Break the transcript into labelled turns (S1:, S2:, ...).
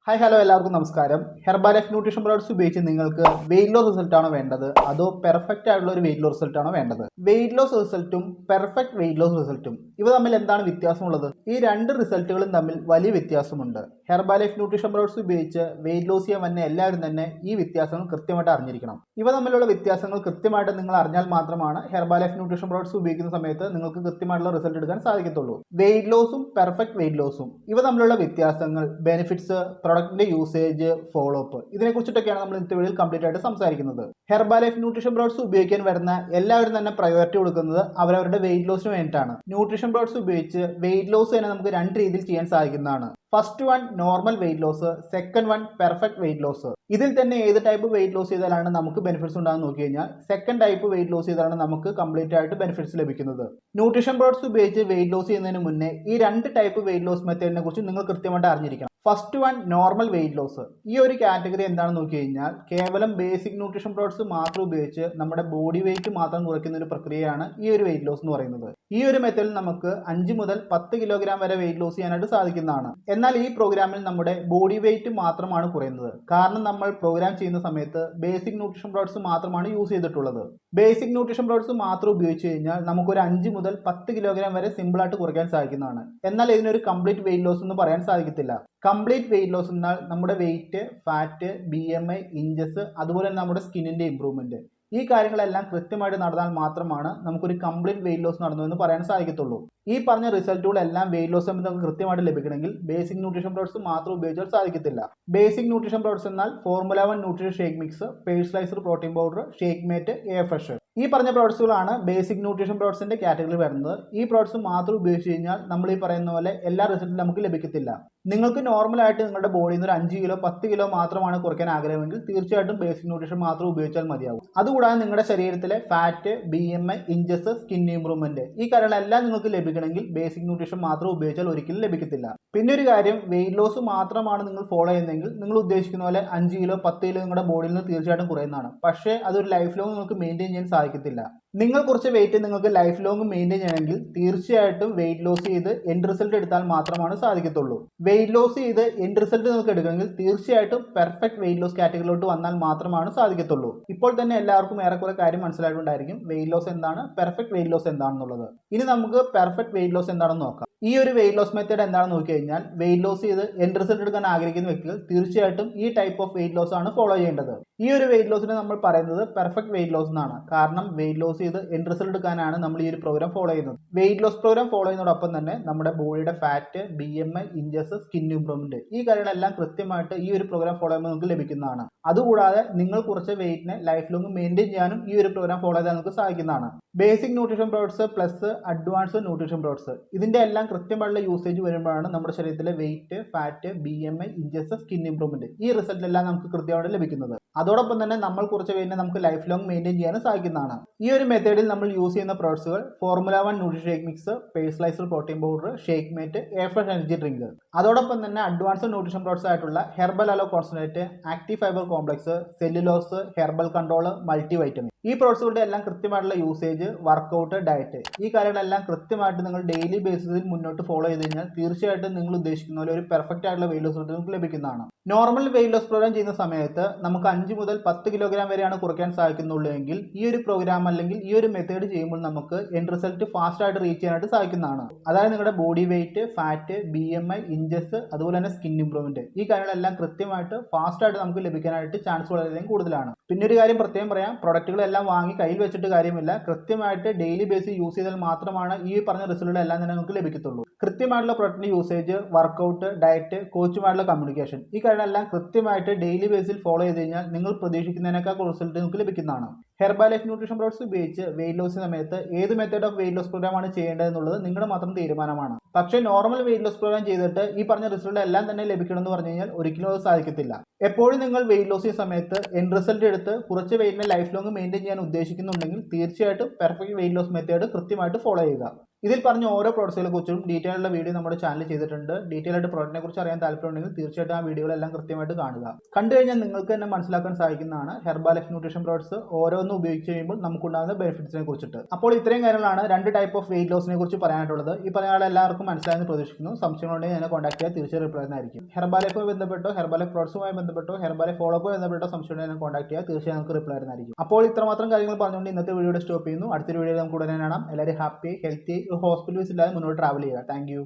S1: Hi hello എല്ലാവർക്കും നമസ്കാരം. Herbalife nutrition products ഉപയോഗിച്ച് നിങ്ങൾക്ക് വെയിറ്റ് ലോസ് റിസൾട്ട് ആണോ വേണ്ടത്, അതോ പെർഫെക്റ്റ് ആയിട്ടുള്ള ഒരു വെയിറ്റ് ലോസ് റിസൾട്ട് ആണോ വേണ്ടത്? വെയിറ്റ് ലോസ് റിസൾട്ടും പെർഫെക്റ്റ് വെയിറ്റ് ലോസ് റിസൾട്ടും ഇവ തമ്മിൽ എന്താണ് വ്യത്യാസമുള്ളത്? ഈ രണ്ട് റിസൾട്ടുകളും തമ്മിൽ വലിയ വ്യത്യാസമുണ്ട്. ഹെർബാലൈഫ് ന്യൂട്രീഷൻ പ്രോഡക്ട്സ് ഉപയോഗിച്ച് വെയിറ്റ് ലോസ് ചെയ്യാൻ വന്ന എല്ലാവരും തന്നെ ഈ വ്യത്യാസങ്ങൾ കൃത്യമായിട്ട് അറിഞ്ഞിരിക്കണം. ഇവ തമ്മിലുള്ള വ്യത്യാസങ്ങൾ കൃത്യമായിട്ട് നിങ്ങൾ അറിഞ്ഞാൽ മാത്രമാണ് ഹെർബാലൈഫ് ന്യൂട്രീഷൻ പ്രോഡക്ട്സ് ഉപയോഗിക്കുന്ന സമയത്ത് നിങ്ങൾക്ക് കൃത്യമായിട്ടുള്ള റിസൾട്ട് എടുക്കാൻ സാധിക്കത്തുള്ളൂ. വെയിറ്റ് ലോസും പെർഫെക്റ്റ് വെയിറ്റ് ലോസും ഇവ തമ്മിലുള്ള വ്യത്യാസങ്ങൾ, ബെനിഫിറ്റ്സ്, പ്രൊഡക്റ്റിന്റെ യൂസേജ്, ഫോളോ അപ്പ്, ഇതിനെ കുറിച്ചിട്ടൊക്കെയാണ് നമ്മൾ ഇന്നത്തെ വീഡിയോയിൽ കംപ്ലീറ്റ് ആയിട്ട് സംസാരിക്കുന്നത്. ഹെർബാലൈഫ് ന്യൂട്രീഷൻ പ്രോഡക്ട്സ് ഉപയോഗിക്കാൻ വരുന്ന എല്ലാവരും തന്നെ പ്രയോറിറ്റി കൊടുക്കുന്നത് അവരവരുടെ വെയിറ്റ് ലോസിന് വേണ്ടിയിട്ടാണ്. ന്യൂട്രീഷൻ പ്രോഡക്ട്സ് ഉപയോഗിച്ച് വെയിറ്റ് ലോസ് തന്നെ നമുക്ക് രണ്ട് രീതിയിൽ ചെയ്യാൻ സാധിക്കുന്നതാണ്. First one normal weight loss, second one perfect weight loss. ഇതിൽ തന്നെ ഏത് ടൈപ്പ് വെയിറ്റ് ലോസ് ചെയ്താലാണ് നമുക്ക് ബെനിഫിറ്റ്സ് ഉണ്ടാകുന്ന നോക്കി കഴിഞ്ഞാൽ സെക്കൻഡ് ടൈപ്പ് വെയിറ്റ് ലോസ് ചെയ്താലാണ് നമുക്ക് കംപ്ലീറ്റ് ആയിട്ട് ബെനിഫിറ്റ്സ് ലഭിക്കുന്നത്. ന്യൂട്രീഷൻ പ്രോഡക്ട്സ് ഉപയോഗിച്ച് വെയിറ്റ് ലോസ് ചെയ്യുന്നതിന് മുന്നേ ഈ രണ്ട് ടൈപ്പ് വെയിറ്റ് ലോസ് മെത്തേഡിനെ കുറിച്ച് നിങ്ങൾ കൃത്യമായിട്ട് അറിഞ്ഞിരിക്കണം. First one normal weight loss. ഈ ഒരു കാറ്റഗറി എന്താണെന്ന് നോക്കി കഴിഞ്ഞാൽ കേവലം ബേസിക് ന്യൂട്രീഷൻ പ്രോഡക്ട്സ് മാത്രം ഉപയോഗിച്ച് നമ്മുടെ ബോഡി വെയിറ്റ് മാത്രം കുറയ്ക്കുന്ന ഒരു പ്രക്രിയയാണ് ഈ ഒരു വെയിറ്റ് ലോസ് എന്ന് പറയുന്നത്. ഈ ഒരു മെത്തേഡിൽ നമുക്ക് 5 മുതൽ 10 കിലോഗ്രാം വരെ വെയിറ്റ് ലോസ് ചെയ്യാനായിട്ട് സാധിക്കുന്നതാണ്. എന്നാൽ ഈ പ്രോഗ്രാമിൽ നമ്മുടെ ബോഡി വെയിറ്റ് മാത്രമാണ് കുറയുന്നത്. കാരണം നമ്മൾ പ്രോഗ്രാം ചെയ്യുന്ന സമയത്ത് ബേസിക് ന്യൂട്രീഷൻ പ്രോഡക്ട്സ് മാത്രമാണ് യൂസ് ചെയ്തിട്ടുള്ളത്. ബേസിക് ന്യൂട്രീഷൻ പ്രോഡക്ട്സ് മാത്രം ഉപയോഗിച്ച് കഴിഞ്ഞാൽ നമുക്കൊരു 5 മുതൽ 10 കിലോഗ്രാം വരെ സിമ്പിൾ ആയിട്ട് കുറയ്ക്കാൻ സാധിക്കുന്നതാണ്. എന്നാൽ ഇതിനൊരു കംപ്ലീറ്റ് വെയിറ്റ് ലോസ് എന്ന് പറയാൻ സാധിക്കത്തില്ല. കംപ്ലീറ്റ് വെയിറ്റ് ലോസ് എന്നാൽ നമ്മുടെ വെയിറ്റ്, ഫാറ്റ്, BMI, ഇഞ്ചസ്, അതുപോലെ തന്നെ നമ്മുടെ സ്കിന്നിന്റെ ഇംപ്രൂവ്മെന്റ്, ഈ കാര്യങ്ങളെല്ലാം കൃത്യമായിട്ട് നടന്നാൽ മാത്രമാണ് നമുക്കൊരു കംപ്ലീറ്റ് വെയിറ്റ് ലോസ് നടന്നു എന്ന് പറയാൻ സാധിക്കത്തുള്ളൂ. ഈ പറഞ്ഞ റിസൾട്ടുകളെല്ലാം വെയിറ്റ് ലോസ് നമുക്ക് കൃത്യമായിട്ട് ലഭിക്കണമെങ്കിൽ ബേസിക് ന്യൂട്രീഷൻ പ്രോഡക്ട്സ് മാത്രം ഉപയോഗിച്ചാൽ സാധിക്കത്തില്ല. ബേസിക് ന്യൂട്രീഷൻ പ്രോഡക്ട്സ് എന്നാൽ formula 1 nutrition shake mix, personalised protein powder, shake mate, AFresh, ഈ പറഞ്ഞ പ്രോഡക്ട്സുകളാണ് ബേസിക് ന്യൂട്രീഷൻ പ്രോഡക്ട്സിന്റെ കാറ്റഗറിയിൽ വരുന്നത്. ഈ പ്രോഡക്ട്സ് മാത്രം ഉപയോഗിച്ച് കഴിഞ്ഞാൽ നമ്മൾ ഈ പറയുന്ന പോലെ എല്ലാ റിസൾട്ടും നമുക്ക് ലഭിക്കത്തില്ല. നിങ്ങൾക്ക് നോർമലായിട്ട് നിങ്ങളുടെ ബോഡിയിൽ നിന്ന് ഒരു 5 കിലോ 10 കിലോ മാത്രമാണ് കുറയ്ക്കാൻ ആഗ്രഹമെങ്കിൽ തീർച്ചയായിട്ടും ബേസിക് ന്യൂട്രീഷൻ മാത്രം ഉപയോഗിച്ചാൽ മതിയാവും. അതുകൂടാതെ നിങ്ങളുടെ ശരീരത്തിലെ fat, BMI, inches, skin improvement, ഈ കാര്യങ്ങളെല്ലാം നിങ്ങൾക്ക് ലഭിക്കണമെങ്കിൽ ബേസിക് ന്യൂട്രീഷൻ മാത്രം ഉപയോഗിച്ചാൽ ഒരിക്കലും ലഭിക്കത്തില്ല. പിന്നെ ഒരു കാര്യം, വെയിറ്റ് ലോസ് മാത്രമാണ് നിങ്ങൾ ഫോളോ ചെയ്യുന്നതെങ്കിൽ നിങ്ങൾ ഉദ്ദേശിക്കുന്ന പോലെ 5 കിലോ 10 കിലോ നിങ്ങളുടെ ബോഡിയിൽ നിന്ന് തീർച്ചയായിട്ടും കുറയുന്നതാണ്. പക്ഷേ അതൊരു ലൈഫ് ലോങ് നിങ്ങൾക്ക് മെയിൻറ്റെയിൻ ചെയ്യാൻ സാധിക്കത്തില്ല. നിങ്ങൾ കുറച്ച് വെയിറ്റ് നിങ്ങൾക്ക് ലൈഫ് ലോങ് മെയിൻറ്റെയിൻ ചെയ്യണമെങ്കിൽ തീർച്ചയായിട്ടും വെയിറ്റ് ലോസ് ചെയ്ത് എൻഡ് റിസൾട്ട് എടുത്താൽ മാത്രമാണ് സാധിക്കത്തുള്ളൂ. വെയിറ്റ് ലോസ് ചെയ്ത് എൻഡ് റിസൾട്ട് നിങ്ങൾക്ക് എടുക്കണമെങ്കിൽ തീർച്ചയായിട്ടും പെർഫെക്റ്റ് വെയിറ്റ് ലോസ് കാറ്റഗറിയിലോട്ട് വന്നാൽ മാത്രമാണ് സാധിക്കത്തുള്ളൂ. ഇപ്പോൾ തന്നെ എല്ലാവർക്കും ഏറെക്കുറെ കാര്യം മനസ്സിലായിട്ടുണ്ടായിരിക്കും വെയിറ്റ് ലോസ് എന്താണ്, പെർഫെക്റ്റ് വെയിറ്റ് ലോസ് എന്താണെന്നുള്ളത്. ഇനി നമുക്ക് പെർഫെക്റ്റ് വെയിറ്റ് ലോസ് എന്താണെന്ന് നോക്കാം. ഈ ഒരു വെയിറ്റ് ലോസ് മെത്തേഡ് എന്താണെന്ന് നോക്കി കഴിഞ്ഞാൽ വെയിറ്റ് ലോസ് ചെയ്ത് എൻഡ് റിസൾട്ട് എടുക്കാൻ ആഗ്രഹിക്കുന്ന വ്യക്തികൾ തീർച്ചയായിട്ടും ഈ ടൈപ്പ് ഓഫ് വെയിറ്റ് ലോസ് ആണ് ഫോളോ ചെയ്യേണ്ടത്. ഈ ഒരു വെയിറ്റ് ലോസിനെ നമ്മൾ പറയുന്നത് പെർഫെക്റ്റ് വെയിറ്റ് ലോസ് എന്നാണ്. കാരണം വെയിറ്റ് ലോസ് ചെയ്ത് എൻഡ് റിസൾട്ട് എടുക്കാനാണ് നമ്മൾ ഈ ഒരു പ്രോഗ്രാം ഫോളോ ചെയ്യുന്നത്. വെയിറ്റ് ലോസ് പ്രോഗ്രാം ഫോളോ ചെയ്യുന്നതോടൊപ്പം തന്നെ നമ്മുടെ ബോഡിയുടെ fat, BMI, inches, skin improvement, ഈ കാര്യങ്ങളെല്ലാം കൃത്യമായിട്ട് ഈ ഒരു പ്രോഗ്രാം ഫോളോ ചെയ്യുമ്പോൾ നമുക്ക് ലഭിക്കുന്നതാണ്. അതുകൂടാതെ നിങ്ങൾ കുറച്ച് വെയിറ്റിനെ ലൈഫ് ലോങ് മെയിൻറ്റെയിൻ ചെയ്യാനും ഈ ഒരു പ്രോഗ്രാം ഫോളോ ചെയ്താൽ നമുക്ക് സാധിക്കുന്നതാണ്. Basic nutrition products plus advanced nutrition products, ഇതിന്റെ എല്ലാം കൃത്യമായിട്ടുള്ള യൂസേജ് വരുമ്പോഴാണ് നമ്മുടെ ശരീരത്തിലെ weight, fat, BMI, inches, skin improvement, ഈ റിസൾട്ട് എല്ലാം നമുക്ക് കൃത്യമായിട്ട് ലഭിക്കുന്നത്. അതോടൊപ്പം തന്നെ നമ്മൾ കുറച്ച് വെയിറ്റിനെ നമുക്ക് ലൈഫ് ലോങ് മെയിൻറ്റെയിൻ ചെയ്യാനും സാധിക്കുന്നതാണ്. ഈ ഒരു മെത്തേഡിൽ നമ്മൾ യൂസ് ചെയ്യുന്ന പ്രോഡക്ട്സുകൾ formula 1 nutrition shake mix, personalised protein powder, shake mate, AFresh energy drink, അതോടൊപ്പം തന്നെ അഡ്വാൻസ്ഡ് ന്യൂട്രീഷൻ പ്രോഡക്ട്സ് ആയിട്ടുള്ള herbal aloe concentrate, active fibre complex, cellulose, herbal control, multi vitamin, ഈ പ്രോഡക്ട്സുകളുടെ എല്ലാം കൃത്യമായിട്ടുള്ള യൂസേജ്, വർക്കൗട്ട്, ഡയറ്റ്, ഈ കാര്യങ്ങളെല്ലാം കൃത്യമായിട്ട് നിങ്ങൾ ഡെയിലി ബേസിസിൽ മുന്നോട്ട് ഫോളോ ചെയ്ത് കഴിഞ്ഞാൽ തീർച്ചയായിട്ടും നിങ്ങൾ ഉദ്ദേശിക്കുന്ന പോലെ ഒരു പെർഫെക്റ്റ് ആയിട്ടുള്ള വെയിറ്റ് ലോസ് നിങ്ങൾക്ക് ലഭിക്കുന്നതാണ്. നോർമൽ വെയിറ്റ് ലോസ് പ്രോഗ്രാം ചെയ്യുന്ന സമയത്ത് നമുക്ക് 5 മുതൽ 10 കിലോഗ്രാം വരെയാണ് കുറയ്ക്കാൻ സാധിക്കുന്നുള്ളൂ എങ്കിൽ ഈ ഒരു പ്രോഗ്രാം അല്ലെങ്കിൽ ഈ ഒരു മെത്തേഡ് ചെയ്യുമ്പോൾ നമുക്ക് എൻഡ് റിസൾട്ട് ഫാസ്റ്റ് ആയിട്ട് റീച്ച് ചെയ്യാനായിട്ട് സാധിക്കുന്നതാണ്. അതായത് നിങ്ങളുടെ body weight, fat, BMI, inches, അതുപോലെ തന്നെ സ്കിൻ ഇംപ്രൂവ്മെന്റ്, ഈ കാര്യങ്ങളെല്ലാം കൃത്യമായിട്ട് ഫാസ്റ്റ് ആയിട്ട് നമുക്ക് ലഭിക്കാനായിട്ട് ചാൻസ് വളരെയധികം കൂടുതലാണ്. പിന്നെ ഒരു കാര്യം പ്രത്യേകം പറയാം, പ്രൊഡക്റ്റുകളെല്ലാം വാങ്ങി കയ്യിൽ വെച്ചിട്ട് കാര്യമില്ല. കൃത്യമായിട്ട് ഡെയിലി ബേസിൽ യൂസ് ചെയ്താൽ മാത്രമാണ് ഈ പറഞ്ഞ റിസൾട്ട് എല്ലാം തന്നെ നമുക്ക് ലഭിക്കത്തുള്ളൂ. കൃത്യമായിട്ടുള്ള പ്രൊഡക്റ്റിന്റെ യൂസേജ്, വർക്കൗട്ട്, ഡയറ്റ്, കോച്ചുമായിട്ടുള്ള കമ്മ്യൂണിക്കേഷൻ, ഈ കാര്യങ്ങളെല്ലാം കൃത്യമായിട്ട് ഡെയിലി ബേസിൽ ഫോളോ ചെയ്ത് കഴിഞ്ഞാൽ നിങ്ങൾ പ്രതീക്ഷിക്കുന്നതിനേക്കാൾ റിസൾട്ട് നിങ്ങൾക്ക് ലഭിക്കുന്നതാണ്. ഹെർബാലൈഫ് ന്യൂട്രീഷൻ പ്രോഡക്ട്സ് ഉപയോഗിച്ച് വെയിറ്റ് ലോസ് സമയത്ത് ഏത് method of weight loss programme ആണ് ചെയ്യേണ്ടത് എന്നുള്ളത് നിങ്ങളുടെ മാത്രം തീരുമാനമാണ്. പക്ഷേ നോർമൽ വെയിറ്റ് ലോസ് പ്രോഗ്രാം ചെയ്തിട്ട് ഈ പറഞ്ഞ റിസൾട്ട് എല്ലാം തന്നെ ലഭിക്കണം എന്ന് പറഞ്ഞു കഴിഞ്ഞാൽ ഒരിക്കലും അത് സാധിക്കത്തില്ല. എപ്പോഴും നിങ്ങൾ വെയിറ്റ് ലോസ് ചെയ്യുന്ന സമയത്ത് എൻഡ് റിസൾട്ട് എടുത്ത് കുറച്ച് വെയിറ്റിനെ ലൈഫ് ലോങ് മെയിൻറ്റെയിൻ ചെയ്യാൻ ഉദ്ദേശിക്കുന്നുണ്ടെങ്കിൽ തീർച്ചയായിട്ടും പെർഫെക്റ്റ് വെയിറ്റ് ലോസ് മെത്തേഡ് കൃത്യമായിട്ട് ഫോളോ ചെയ്യുക. ഇതിൽ പറഞ്ഞ ഓരോ പ്രോഡക്ട്സുകളെ കുറിച്ചും ഡീറ്റെയിൽ ഉള്ള വീഡിയോ നമ്മുടെ ചാനൽ ചെയ്തിട്ടുണ്ട്. ഡീറ്റെയിൽ ആയിട്ട് പ്രോഡക്റ്റിനെ കുറിച്ച് അറിയാൻ താല്പര്യമുണ്ടെങ്കിൽ തീർച്ചയായിട്ടും ആ വീഡിയോകളെല്ലാം കൃത്യമായിട്ട് കാണുക. കണ്ടു കഴിഞ്ഞാൽ നിങ്ങൾക്ക് തന്നെ മനസ്സിലാക്കാൻ സാധിക്കുന്നതാണ് ഹെർബാലൈഫ് ന്യൂട്രീഷൻ പ്രോഡക്ട്സ് ഓരോന്നും ഉപയോഗിച്ച് കഴിയുമ്പോൾ നമുക്കുണ്ടാകുന്ന ബെനിഫിറ്റ്സിനെ കുറിച്ചിട്ട്. അപ്പോൾ ഇത്രയും കാര്യങ്ങളാണ് 2 ടൈപ്പ് ഓഫ് വെയിറ്റ് ലോസിനെ കുറിച്ച് പറയാനായിട്ടുള്ളത്. ഈ പറയാനുള്ള എല്ലാവർക്കും മനസ്സിലായെന്ന് പ്രതീക്ഷിക്കുന്നു. സംശയങ്ങളുണ്ടെങ്കിൽ എന്നെ കോൺടാക്ട് ചെയ്യാൻ തീർച്ചയായും റിപ്ലൈ ആയിരിക്കും. ഹെർബാലൈഫുമായി ബന്ധപ്പെട്ടോ ഹെർബാലൈഫ് പ്രോഡക്ട്സുമായി ബന്ധപ്പെട്ടോ ഹെർബാലൈഫ് ഫോളോ അപ്പ് ബന്ധപ്പെട്ടോ സംശയമുണ്ടെങ്കിൽ എന്നെ കോൺടാക്ട് ചെയ്യുക. തീർച്ചയായും നമുക്ക് റിപ്ലൈ ആയിരിക്കും. അപ്പോൾ ഇത്രമാത്രം കാര്യങ്ങൾ പറഞ്ഞുകൊണ്ട് ഇന്നത്തെ വീഡിയോ സ്റ്റോപ്പ് ചെയ്യുന്നു. അടുത്തൊരു വീഡിയോ നമുക്ക് ഉടനെ കാണാം. എല്ലാവരും ഹാപ്പി ഹെൽത്തി ഹോസ്പിറ്റൽ വിസിറ്റ് മുന്നോട്ട് ട്രാവൽ ചെയ്യുക. Thank you.